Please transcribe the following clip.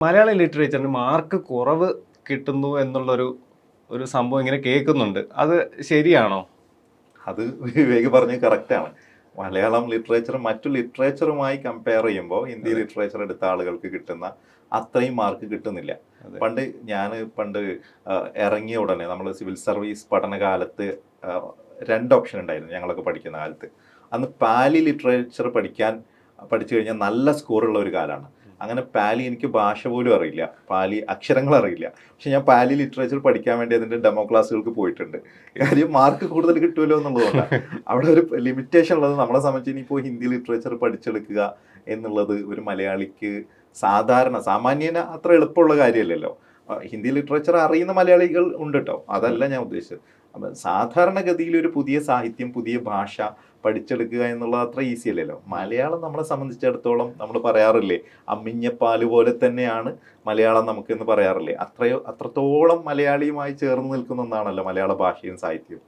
Malayalam ലിറ്ററേച്ചറിന് mark കുറവ് കിട്ടുന്നു എന്നുള്ളൊരു ഒരു സംഭവം ഇങ്ങനെ കേൾക്കുന്നുണ്ട്. അത് ശരിയാണോ? അത് വിവേക് പറഞ്ഞത് കറക്റ്റാണ്. മലയാളം ലിറ്ററേച്ചർ മറ്റു ലിറ്ററേച്ചറുമായി കമ്പയർ ചെയ്യുമ്പോൾ ഹിന്ദി അതെ. ലിറ്ററേച്ചർ എടുത്ത ആളുകൾക്ക് കിട്ടുന്ന അത്രയും മാർക്ക് കിട്ടുന്നില്ല. അതെ. പണ്ട് ഇറങ്ങിയ ഉടനെ നമ്മൾ സിവിൽ സർവീസ് പഠനകാലത്ത് രണ്ട് ഓപ്ഷൻ ഉണ്ടായിരുന്നു ഞങ്ങളൊക്കെ പഠിക്കുന്ന കാലത്ത്. അന്ന് പാലി ലിറ്ററേച്ചർ പഠിച്ചു കഴിഞ്ഞാൽ നല്ല സ്കോറുള്ള ഒരു കാലമാണ്. അങ്ങനെ പാലി എനിക്ക് ഭാഷ പോലും അറിയില്ല, പാലി അക്ഷരങ്ങൾ അറിയില്ല. പക്ഷെ ഞാൻ പാലി ലിറ്ററേച്ചർ പഠിക്കാൻ വേണ്ടി അതിന്റെ ഡെമോ ക്ലാസ്സുകൾക്ക് പോയിട്ടുണ്ട്. കാര്യം മാർക്ക് കൂടുതൽ കിട്ടുമല്ലോ എന്നുള്ളതുകൊണ്ടാണ്. അവിടെ ഒരു ലിമിറ്റേഷൻ ഉള്ളത് നമ്മളെ സംബന്ധിച്ച് ഇനിയിപ്പോൾ ഹിന്ദി ലിറ്ററേച്ചർ പഠിച്ചെടുക്കുക എന്നുള്ളത് ഒരു മലയാളിക്ക് സാമാന്യന അത്ര എളുപ്പമുള്ള കാര്യമല്ലല്ലോ. ഹിന്ദി ലിറ്ററേച്ചർ അറിയുന്ന മലയാളികൾ ഉണ്ട് കേട്ടോ, അതല്ല ഞാൻ ഉദ്ദേശിച്ചത്. അപ്പം സാധാരണഗതിയിൽ ഒരു പുതിയ സാഹിത്യം, പുതിയ ഭാഷ പഠിച്ചെടുക്കുക എന്നുള്ളത് അത്ര ഈസി അല്ലല്ലോ. മലയാളം നമ്മളെ സംബന്ധിച്ചിടത്തോളം നമ്മൾ പറയാറില്ലേ, അമ്മിഞ്ഞപ്പാല് പോലെ തന്നെയാണ് മലയാളം നമുക്കെന്ന് പറയാറില്ലേ. അത്രത്തോളം മലയാളിയുമായി ചേർന്ന് നിൽക്കുന്ന ഒന്നാണല്ലോ മലയാള ഭാഷയും സാഹിത്യവും.